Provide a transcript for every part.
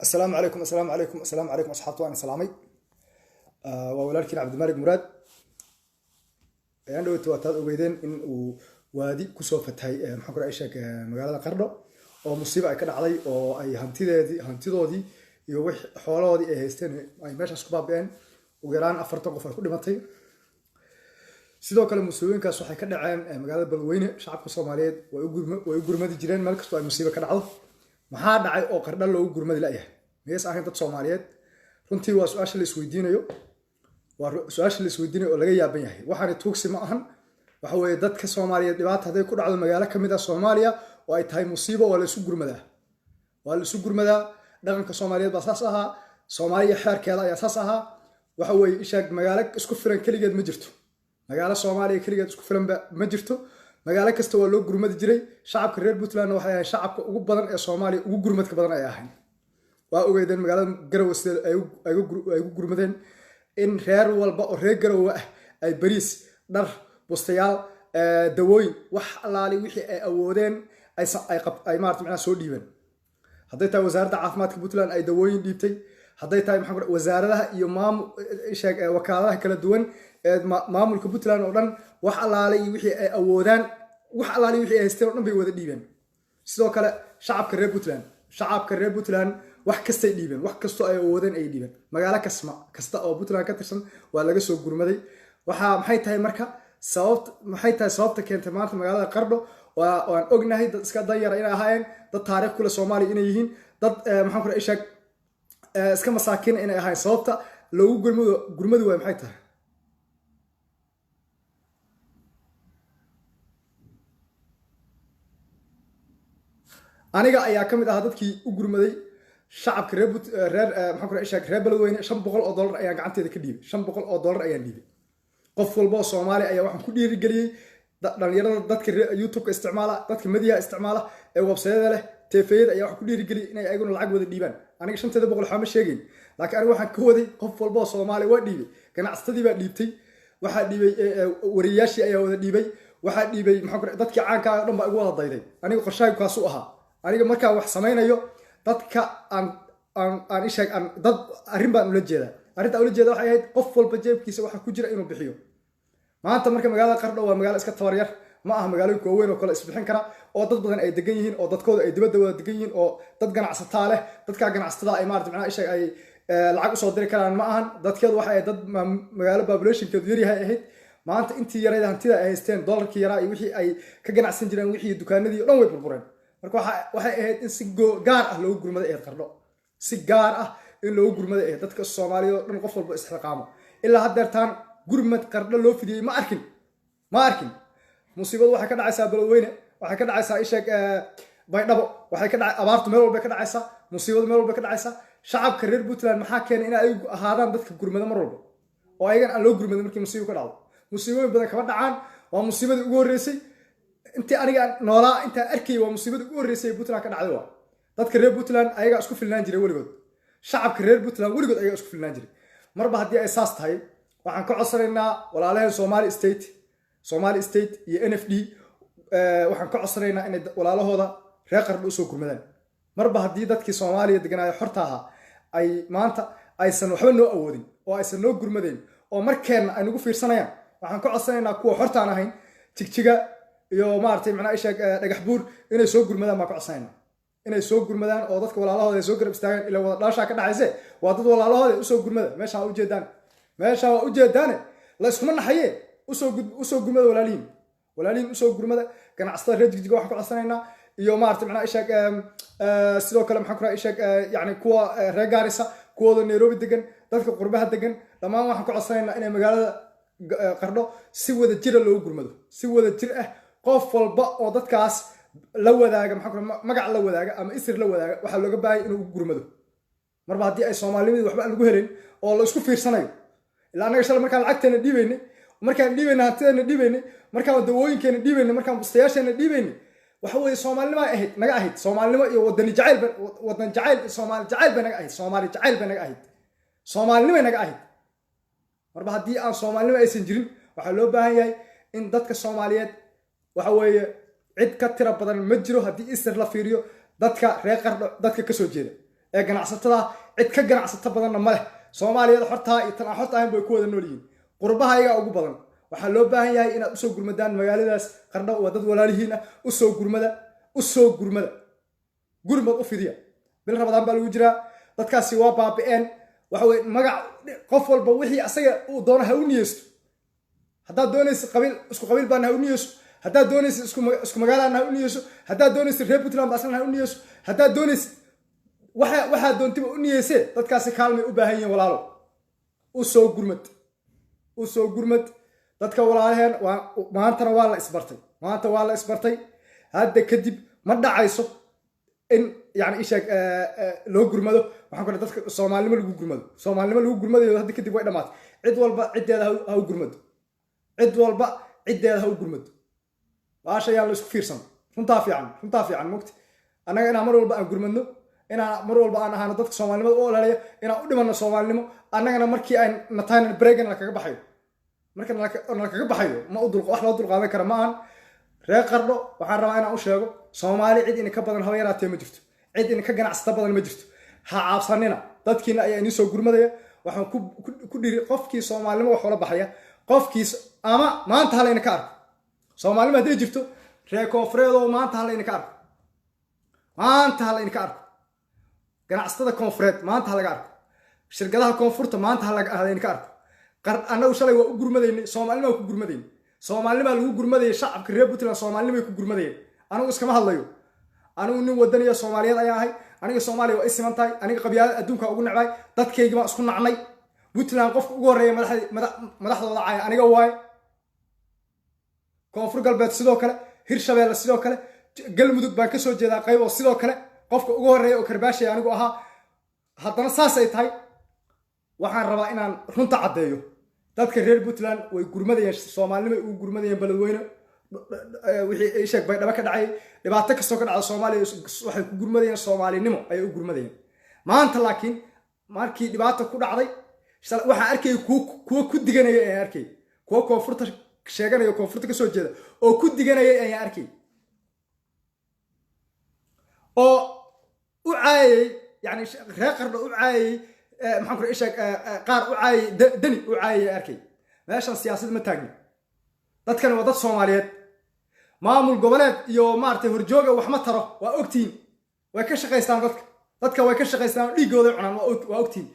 السلام عليكم أصحابتي وأنا سلامي وولالكين عبد الملك مراد ayaan dhaweyta waataad ogeydeen in uu waadi kusoo fatahay maxaan ku raay sheeg magaalada Qardho oo musiibo ay ka dhacday oo ay hantidoodii iyo wix xoolahoodii ay haysteen ay meeshaas ku baabeen ugu yaraan 40 qof ay ku dhimatay sidoo kale musiibooyinkaas waxay ka dhaceen magaalada Beledweyne shacabka Soomaaliyeed way u gurmadi jireen meel kasta oo ay musiibo ka dhacdo maxaa dhacay oo Qardho loogu gurmadi laayahay mees ahayn dad Soomaaliyeed runtii waa su'aasha la isweydiinayo وسؤال اللي سويدني ولا جاي بينه وحنا توكسي معهن وحوي ضد كصومالية دبعت هذا كل عدد مجالات كمية صوماليا وأي تهاي مصيبة ولا سجر مدى دعم كصومالية بساسها صومالية حار كذا أساسها وحوي إيشك مجالك اسكفرن كل جد مجرته مجال صوماليا كل جد اسكفرن مجرته مجالك استوى لو جرمد جري شعب كرير بطلان وحيا شعب وجبنا الصومالي وجرمد كبدنا أيهن وأوجدن مجال جروس أيو جرمدين in reer walba oo reer garow ah ay bariis dhar bustayaal dawooyin wax alaali wixii ay awoodeen ay maartay macna soo dhiibeen haday tahay wasaaradda caafimaadka Puntland ay dawooyin dhiibtay haday tahay maxaa wasaaradaha iyo wakaaladaha kala duwan ee maamulka Puntland oo dhan wax alaali wixii ay awoodaan wax alaali wixii ay haysteen oo dhan bay wada dhiibeen sidoo kale shacabka reer Puntland wax kasta ay dhiibeen wax kasto ay awoodeen ay dhiibeen magaalo kasta oo Puntland ka tirsan waa laga soo gurmaday waxa maxay tahay marka sababta keentay maanta magaalada Qardho waan ognahay dad iska danyar inay ahaayeen dad taariikh kule Soomaali inay yihiin dad maxaan ku raay sheeg iska masaakiin inay ahaayeen sababta loogu gurmadu waa maxay tahay aniga ayaa kamid ah dadkii u gurmaday shacabka reer maxaan ku raay sheeg reer Beledweyne $500 ayaan gacanteeda ka dhiibay $500 ayaan dhiibay qof walba oo Soomaali ayaa waxaan ku dhiirigeliyay dhalinyarada dadka YouTube ka isticmaala dadka media isticmaala ee website-yada leh TV-yada ayaa waxaan ku dhiirigeliyay inay ayaguna lacag wada dhiibaan aniga $500 waxa ma sheegin laakiin aniga waxaan ka waday qof walba oo Soomaali waa dhiibay ganacsatadii baa dhiibtay waxa dhiibay wariyaashii ayaa wada dhiibay waxa dhiibay maxaan ku raay dadkii caanka ah dhan baa igu wada dayday aniga qorshahaygu kaas u ahaa aniga markaa wax samaynayo dadka aan isheeg aan dad arrin baan ula jeedaa arrinta ula jeeda waxay ahayd qof walba jeebkiisa waxa ku jira inuu bixiyo maanta marka magaalada Qardho waa magaalo iska tabar yar ma aha magaalooyinka weyn oo kale isbixin kara oo dad badan ay degan yihiin oo dadkooda ay dibadda wada degan yihiin oo dad ganacsataa leh dadka ganacsatada ay maartay macna isheeg ay lacag u soo diri karaan ma ahan dadkeedu waxa ay dad magaalo populationkeedu yar yahay ahayd maanta intii yareed hantida ay haysteen dollarkii yaraa iyo wixii ay ka ganacsan jireen wixii dukaanadii dhan way burbureen marka waxay ahayd in si gaar ah loogu gurmado ee Qardho si gaar ah in loogu gurmado ee dadka Soomaaliyeed oo dhan qof walba isxilqaamo ilaa haddeertaan gurmad Qardho loo fidiyay ma arkin musiibadu waxay ka dhacaysaa Beledweyne waxay ka dhacaysaa isheeg Baydhabo waxay ka dhacay abaartu meel walba ka dhacaysaa musiibadu meel walba ka dhacaysaa shacabka reer Puntland maxaa keenay in ay ahaadaan dadka gurmada mar walba oo ayagan aan loo gurmadin markii musiibo ka dhacdo musiibooyin badan kama dhacaan waa musiibadii ugu horeysay intii aniga noolaa inta arkay waa musiibada ugu horeysay Puntland ka dhacday waa dadka reer Puntland ayaga isku filnaan jiray waligood shacabka reer Puntland waligood ayaga isku filnaan jiray marba hadii ay saas tahay waxaan ka codsanaynaa walaalahan Somali State iyo NFD waxaan ka codsanaynaa in walaalahooda reer Qardho u soo gurmadaan marba hadii dadkii Soomaaliya deganaa xorta ahaa ay maanta aysan waxba noo awoodin oo aysan noo gurmadeen oo markeena ay nagu fiirsanayaan waxaan ka codsanaynaa kuwa xorta aan ahayn jigjiga iyo maartay macna isheeg dhagax buur inay soo gurmadaan ma ka codsanayna inay soo gurmadaan oo dadka walaalahooda ay soo garab istaagaan ila wada dhaasha ka dhacayse waa dad walaalahooda u soo gurmada meesha u jeedaan la isma naxaye u soo gurmada walaalihiin u soo gurmada ganacsatada reer jigjiga waxaan ka codsanaynaa iyo maartay macna isheeg sidoo kale maxaan ku raay isheeg yani kuwa reer Gaarisa kuwooda Nairobi degan dadka qurbaha degan dhammaan waxaan ka codsanaynaa inay magaalada Qardho si wada jir loo gurmado si wada jir ah qof walba oo dadkaas la wadaaga magac la wadaaga ama isir la wadaaga waxa looga baahay inuu gurmado marba hadii ay Soomaaliyeed waxba lagu helin oo la isku fiirsanayo ilaa anaga shalay markaan lacagteena dhiibaynay hantideena dhiibaynay markaan dawooyinkeena dhiibaynay markaan bustayaasheena dhiibaynay waxa weeye Soomaalinimo ay ahayd naga ahayd Soomaalinimo iyo wadan jacayl Soomaali jacayl bay naga ahayd Soomaalinimo naga ahayd marba hadii aan Soomaalinimo aysan jirin waxa loo baahan yahay in dadka Soomaaliyeed waxa weeye cid ka tira badan ma jiro hadii isir la fiiriyo dadka reer Qardho dadka ka soo jeeda ee ganacsatada cid ka ganacsata badanna ma leh soomaaliyada xortaa iyo tan aan xorta ahayn bay ku wada nool yihiin qurbaha ayagaa ugu badan waxaa loo baahan yahay inaad usoo gurmadaan magaaladaas qardho waa dad walaalihiin ah usoo gurmada gurmad u fidiya bil rabadaan baa lagu jiraa dadkaasi waa baabi'een waxa weye magac qof walba wixii asaga uu doono ha u niyeysto haddaad doonaysa qabiil isku qabiil baana ha u niyeyso haddaad doonaysa isku magaalaan ha u niyeyso haddaad doonaysa reer puntland ba aslan ha u niyeyso haddaad doonaysa waxaa doontiba u niyeysee dadkaasi kaalmay u baahan yihiin walaalo usoo gurmad dadka walaalaheen maantana waa la isbartay hadda kadib ma dhacayso in yani isheeg loo gurmado waxaan ku dadka soomaalinimo lagu gurmadayo hadda kadib way dhamaatay cid walba ciddeeda ha u gurmado baasha yaan la isku fiirsan runtaa fiican mogti annaga inaan mar walba aan gurmadno inaan mar walba aan ahaano dadka soomaalinimada u olaleeya inaan u dhimanno soomaalinimo annagana markii aan natayna bregan lakaga baxayo marka nalakaga baxayo wax loo dulqaadan kara ma ahan reer qardho waxaan rabaa inaan u sheego soomaali cid idinka badan haba yaraatee ma jirto cid idinka ganacsata badan ma jirto ha caabsanina dadkiina ayaa idiin soo gurmadaya waxaan ku dhiri qofkii soomaalinimo wax ula baxaya qofkiis ama maanta ha layna ka arko soomaalinimo hadday jirto reer koonfureedoo maanta ha layna ka arko ganacsatada koonfureed maanta ha laga arko shirkadaha koonfurta maanta ha layna ka arko annagu shalay waa u gurmadaynay soomaalinimaa ku gurmadaynay soomaalinimaa lagu gurmadayay shacabka reer puntland soomaalinimay ku gurmadayeen anigu iskama hadlayo anigu nin wadaniya soomaaliyeed ayaan ahay aniga soomaaliya waa i siman tahay aniga qabyaalada adduunka ugu necbay dadkaygii baan isku nacnay puntland qofka ugu horreeya madaxdooda caya aniga waaye koonfur galbeed sidoo kale hirshabeelle sidoo kale galmudug baan kasoo jeedaa qayb oo sidoo kale qofka ugu horreeya oo karbaashaya anigu ahaa haddana saasay tahay waxaan rabaa inaan runta caddeeyo dadka reer puntland way gurmadayeen soomaalinimay ugu gurmadayeen beledweyne wixii sheeg bay dhaba ka dhacay dhibaato kastoo ka dhacda soomaaliya waxay ku gurmadayeen soomaalinimo ayay u gurmadayeen maanta laakiin markii dhibaato ku dhacday waxaan arkayay kuwa ku diganaya ayaan arkay kuwa koonfurta sheeganaya koonfurta kasoo jeeda oo ku diganaya ayaan arkay oo u caayay yani reer qardho u caayay maxaan ku isheeg qaar u caayay dani u caayay arkay meeshan siyaasad ma taagni dadkan waa dad soomaaliyeed maamul goboleed iyo maaragtay horjooga wax ma taro waa ogtihiin way ka shaqaystaan dadka way ka shaqaystaan dhiigooda cunaan waa ogtihiin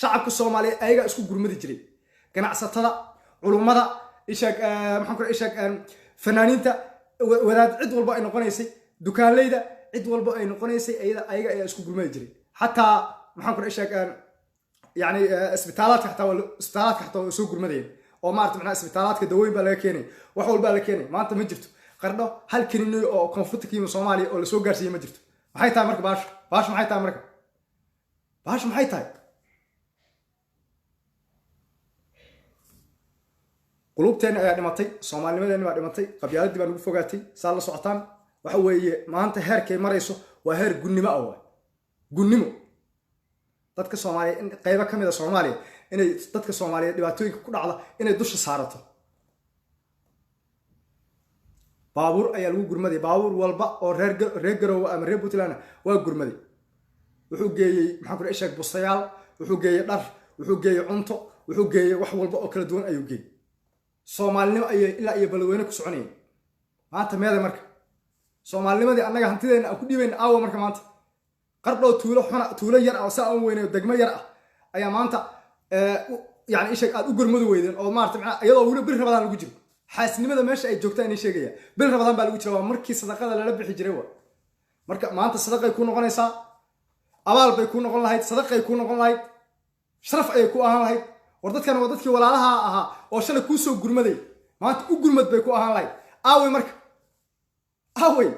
shacabka soomaaliyeed ayagaa isku gurmadi jiray ganacsatada culummada isheeg maxaan ku isheeg fanaaniinta wadaad cid walba ay noqonaysay dukaanleyda cid walba ay noqonaysay ayaga ayaa isku gurmadi jiray xataa maxaan ku isheeg yani isbitaalaadka xataa waa soo gurmadayeen oo maarata macnaha isbitaalaadka dawooyin baa laga keenay wax walbaa la keenay maanta ma jirto qardho hal kaniiniyo oo koonfurta ka yimid soomaaliya oo lasoo gaarsiiyey ma jirto maxay tahay marka baashu maxay tahay marka baashu maxay tahay qulubteenna ayaa dhimatay soomaalinimadeenna baa dhimatay qabyaaladii baa nagu fogaatay saa la socotaan waxa weeye maanta heerkay marayso waa heer gunnimo ah waay gunnimo dadka soomaaliya in qaybo ka mid a soomaaliya inay dadka soomaaliyeed dhibaatooyinka ku dhacda inay dusha saarato baabuur ayaa lagu gurmaday baabuur walba oo reer garoowe ama reer puntland waa gurmaday wuxuu geeyey maxaan ku isheeg bustayaal wuxuu geeyey dhar wuxuu geeyey cunto wuxuu geeyey wax walba oo kala duwan ayuu geeyey soomaalinimo ayay ilaa iyo beledweyne ku soconayeen maanta meeday marka soomaalinimadii annaga hantideenna aan ku dhiibayna aawa marka maanta qardhoo tuulo yar ah oo saa aan weynayo degmo yar ah ayaa maanta yani isheeg aad u gurmadu weydeen oo maarata macnaha iyadoo weli bil rabadaan lagu jiro xaasnimada meesha ay joogtaan inay sheegaya bil rabadaan baa lagu jira waa markii sadaqada lala bixi jiray waa marka maanta sadaqay kuu noqonaysaa abaal bay kuu noqon lahayd sadaqay kuu noqon lahayd sharaf ayay ku ahaan lahayd war dadkan waa dadkii walaalaha ahaa oo shalay kuu soo gurmaday maanta u gurmad bay ku ahaan lahayd aawey marka aawey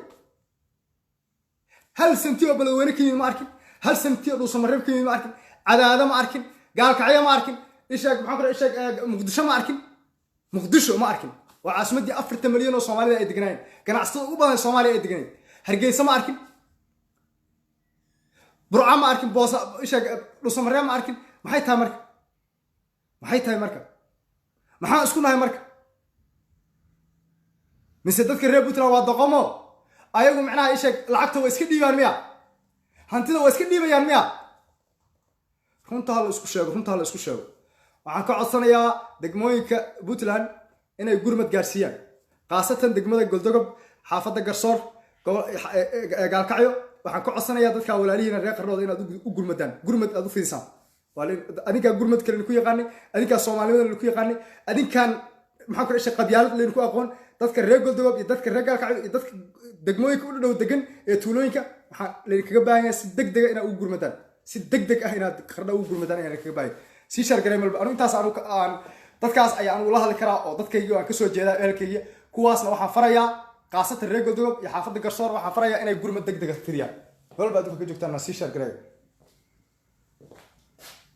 hal santi oo beledweyne ka yimid ma arkin hal santi oo dhuusamareeb ka yimid ma arkin cadaado ma arkin gaalkacyo ma arkin isheeg maxaan ku isheeg muqdisho ma arkin muqdisho ma arkin waa caasimadii 40 milyan oo soomaalida ay degnaayeen ganacsatada ugu badan soomaaliya ay degnaayeen hargeysa ma arkin burca ma arkin boosa isheeg dhuusamareeb ma arkin maxay tahay marka maxaan isku nahay marka mise dadka reer puntland waa doqomo ayagu macnaha isheeg lacagta waa iska dhiibaan miya hantida waa iska dhiibayaan miya runta la isku sheego waxaan ka codsanayaa degmooyinka Puntland inay gurmad gaarsiiyaan qaasatan degmada Galdogob xaafadda Garsoor gaalkacyo waxaan ka codsanayaa dadka walaalihiina reer qarnooda inaad u gurmadaan gurmad aad u fiirsaan adinka gurmad kale ku yaqaanay adinka Soomaalida ku yaqaanay adinkan maxaa ku dhashay qabyaalad leen ku aqoon dadka reer Galdogob iyo dadka reer gaalkacyo iyo dadka degmooyinka u dhow degan ee tuulooyinka waxaan leen kaga baahan yahay si degdeg ah inaad u gurmadaan si degdeg ah inaad qarna u gurmadaan ayaan kaga baahan si shargaray malba anu intaas aan dadkaas ayaan ula hadli karaa oo dadkayga aan ka soo jeedaa ehelkayga kuwaasna waxaan farayaa qaasatan reer Galdogob iyo xaafadda Garsoor waxaan farayaa inay gurmad degdeg ah firiyaan walba aad ka joogtaan si shargaray